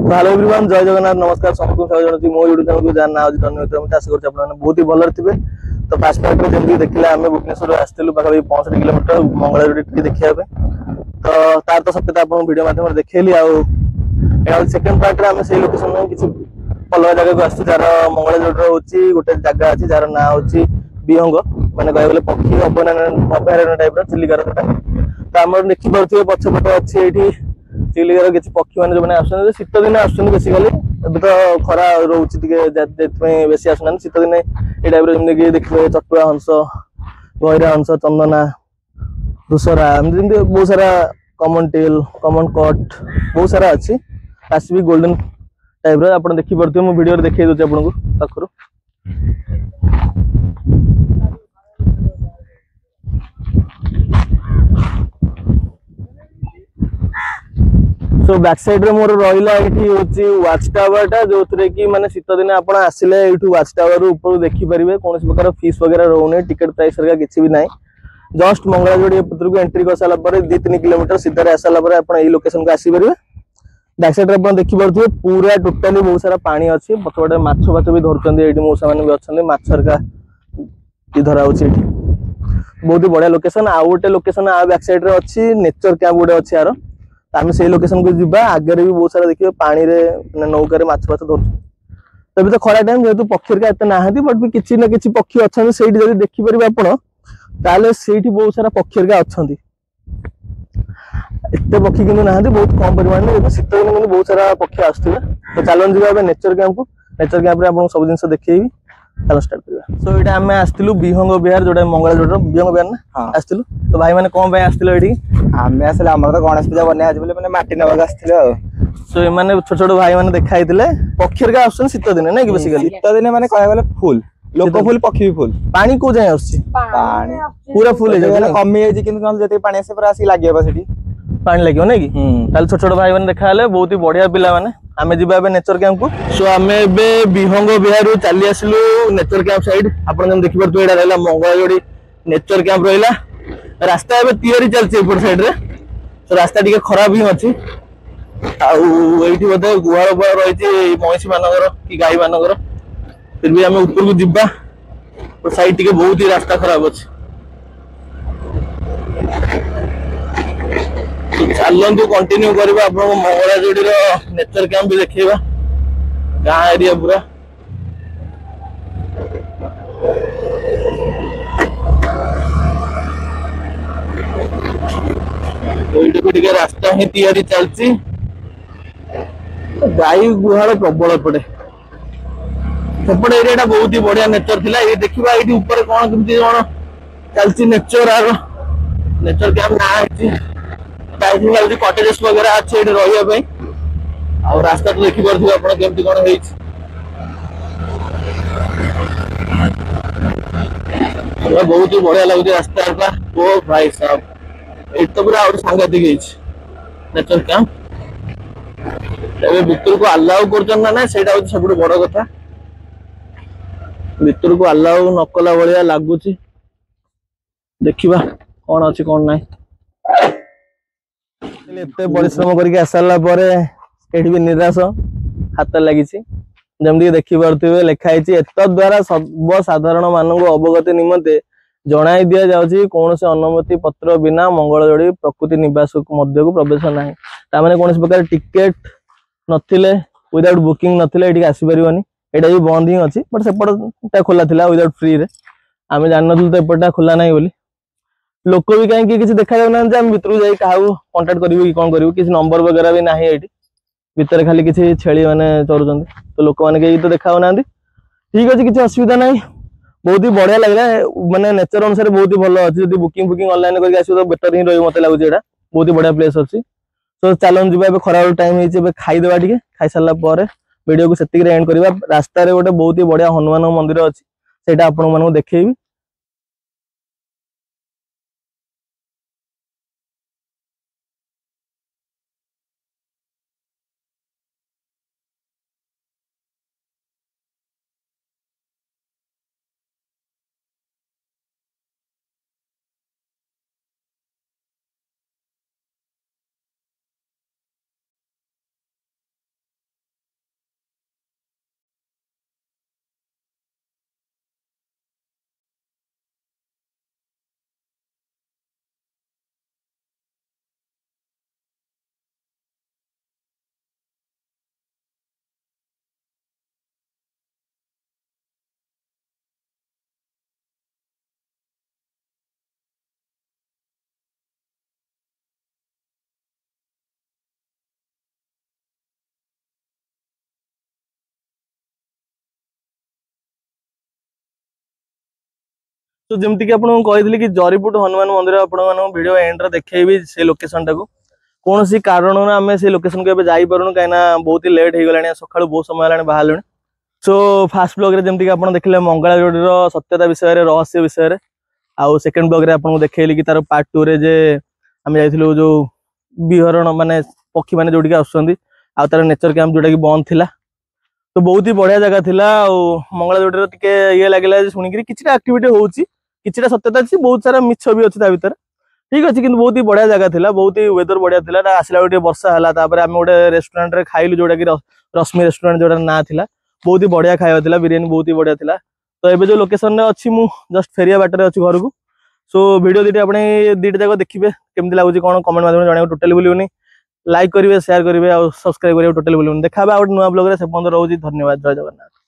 Hello everyone जय जगन्नाथ नमस्कार सबको स्वागत मो यूट्यूब चैनल को जान ना आज धन्यवाद मैं आशा करछि आपन बहुत ही भलो थिबे। तो फास्ट पार्ट रे जेमि देखिले आमे भुवनेश्वर आस्थिलु पाखा 65 किलोमीटर मंगळाजुड़ी टिके देखिया बे। तो तार तो सत्यता आपन वीडियो माध्यम रे देखेली आ एटा सेकंड पार्ट रे आमे सेही लोकेशन में किछि पलवा जगह को आस्छु जार मंगळाजुड़ी रे होची गोटे जगह अछि जार ना होची बिहंग माने कहय बोले पक्षी अभयारण्य टाइप रो चिलिकार सेटा। तो हमर देखि परथिबे पछपटे अछि एठी चिलिकार किछि पक्षी माने जो माने आछन शीत दिन आछन बेसिकली अब तो खरा रोची टिके जेतमे बेसी आछन शीत दिन ए टाइप रो जेमने कि देखबे चटुआ हंस गयरा हंस चंदना दुसरा एमि बहुत सारा कॉमन टेल कॉमन कट बहुत सारा अछि पैसिफिक गोल्डन टाइप रो आपण देखि परथिबे मो वीडियो रे देखै दोछ आपन को पाखरो। सो बैक साइड रे मोर रहिला एठी होची वाच टावर टा जोथरे कि माने शीत दिन आपण आसिले एठू वाच टावर ऊपर देखि परिबे कोनोस प्रकार फीस वगैरह रहउने टिकट प्राइस रगा किछि भी नाही जस्ट मंगळाजुड़ी पत्र को एंट्री कर साला पर 2-3 किलोमीटर सीधा रे आसाला पर आपण एई लोकेशन को आसी परिबे। बैक साइड रे आपण देखि परथिबे पूरा टोटली बहुत सारा पानी अछि पछवडे माछ बाछ भी धरचंदी एठी मौसा माने भी अछंदी माछ सरका की धरा होची एठी बहुत ही बढ़िया लोकेशन आ ओटे लोकेशन आ बैक साइड रे अछि नेचर कैंप गोटे अछि यार आमे से लोकेशन को जिबा आगे रे भी बहुत सारा देखिबे पानी रे नौका रे माछ बाछ धर तबे तो खरा टाइम जेतु पक्षी का एते नाहती बट भी किछि ना किछि पक्षी अछन सेठी जदी देखि परिबे आपण ताले सेठी बहुत सारा पक्षी का अछंती एते पक्षी किनु नाहती बहुत कम परिमाण में शीत दिन में बहुत सारा पक्षी आस्थिबे। तो चलन जिबा बे नेचर कैंप रे आपण सब जिंस देखैबी चलो स्टार्ट करिया। सो एटा हमें आस्थिलु बिहंग बिहार जोटा मंगळाजुड़ी रो बिहंग बिहार ना आस्थिलु तो भाई माने कोन पे आस्थिलु एठी आमे आसले हमर तो गणेश पूजा बन्या आज बोले माने माटी नबाग आस्थिले आ सो ए माने छोट छोट भाई माने देखा आइतिले पक्षीर का ऑप्शन शीत दिन नै कि बेसिकली शीत दिन माने कहय बोले फुल लोक फुल पक्षी भी फुल पानी को जाय आछी पानी पूरा फुल हे जाय कमी हे किंतु हम जते पानी आसे पूरा आसी लागेबा सेठी पानी लागियो नै कि ताल छोट छोट भाई माने देखा आले बहुत ही बढ़िया पिला माने आमे जिबा बे नेचर कैंप को। सो आमे बे बिहंग बिहार चली आसिलु नेचर कैंप साइड आपण जन देखि परतो एडा रहला मंगळाजुड़ी नेचर कैंप रहला रास्ता एबे तयारी चलछि ऊपर साइड रे तो रास्ता टिके खराब ही अछि आउ एठी बते गुहार पर रहिछि महिषी मानगर कि गाई मानगर फिर भी हमें ऊपर को जिबा तो साइड टिके बहुत ही रास्ता खराब अछि तो चलंतु कंटिन्यू करबा आपण मंगळाजुड़ी रो नेचर कैंप भी देखैबा गां एरिया पूरा तो रास्ता ही तैयारी चलती गाई गुहाल प्रबल पड़े सेपटे एरिया बहुत ही बढ़िया नेचर थिला ये देखिबा एठी ऊपर कोन केमती कोन चलती नेचर आरो नेचर कैंप ना आछि टाइमिंग वाली कॉटेजेस वगैरह अछि एठी रहिया पे और रास्ता तो देखि परथि आपण केमती कोन हेछि बहुत ही बढ़िया लागुଛି रास्ता का ओ भाई साहब एठ तो पूरा और सांगतिक हेछि नेचर कैंप एबे भितर को अलाउ करछन ना सेटा होछि सबसे बड़ कथा भितर को अलाउ नकला भलिया लागुଛି देखिबा कोन अछि कोन नाही एते परिश्रम करके आसला परे एठी भी निराश हाथ लागिछि जमदी देखि परथिबे लेखा हिछि एत द्वारा सब साधारण मानक अवगति निमंते जणाई दिया जाउछि कोनोसे अनुमति पत्र बिना मंगळाजुड़ी प्रकृति निवास मध्य को प्रवेश नाही ता माने कोनोसे प्रकार टिकट नथिले विदाउट बुकिंग नथिले एठी आसी परिबनी एटा भी बंद ही अछि बट सेपटा खोला थिला विदाउट फ्री रे आमे जान नथुल तो एपटा खोला नाही बोली लोक भी कहीं किसी देखा जाउना जे हम भितर जाई काहू कांटेक्ट करिवो कि कोन करिवो किसी नंबर वगैरह भी नाही एठी भितर खाली किसी छेली माने चरुचंदी तो लोक माने के तो देखा होनांदी ठीक अछि किसी असुविधा नाही बहुत ही बढ़िया लागला माने नेचर अनुसार बहुत ही भलो अछि जदी बुकिंग ऑनलाइन करके आसो तो बेटर ही रही मते लागु एटा बहुत ही बढ़िया प्लेस अछि। तो चलन जिबा बे खरा टाइम हेछि बे खाई देबा ठीक खाई सारला पर वीडियो को सेतिक रे एंड करबा रास्ता रे गोटे बहुत ही बढ़िया हनुमान मंदिर अछि सेटा आपण मानू देखैबी। तो जमती कि आपको कहली कि जरीपुट हनुमान मंदिर आपण वीडियो एंड रे देखैबी से लोकेशन टाको कौन सी कारण आम से लोकेशन को जापरूँ कहीं बहुत ही लेट हो गला सका बहुत समय है बाहर। सो फास्ट ब्लॉग रे जमती कि आप देखले मंगला जोड़ी सत्यता विषय रहस्य विषय आउ सेकेंड ब्लॉग रे आपको देखैली कि तार पार्ट 2 रे जे आम जाइलु जो विहरण माने पक्षी माने जोड़ी आसुचंदी आ तार नेचर कैंप जोटा कि बंद थिला तो बहुत ही बढ़िया जगह थिला। मंगला जोड़ी टिके ये लगे शुणिक किसी एक्टिविटी होउची किसी सत्यता अच्छी बहुत सारा मिछ भी अच्छी भर ठीक अच्छे कि बहुत ही बढ़िया जगह थिला बहुत ही वेदर बढ़िया थिला आसला गोटे वर्षा है आम गोटे रेस्टोरेंट रे खाइलु जोटा कि रश्मि रेस्टोरेंट जोटा ना थिला बहुत ही बढ़िया खाଇବା थिला बिरियानी बहुत ही बढ़िया थिला। तो एबे जो लोकेशन रे अछि मु जस्ट फेरिया बाटर अछि घर को। सो वीडियो दीटा आपने दीटा जाक देखिए केमती लगुच कौन कमेंट माध्यम जणाइबो टोटली भूलिबनी लाइक करिवे शेयर करिवे और सब्सक्राइब करिवे टोटली भूलिबनी देखा बा और नुवा ब्लॉग रे से बंद रहउची धन्यवाद जय जगन्नाथ।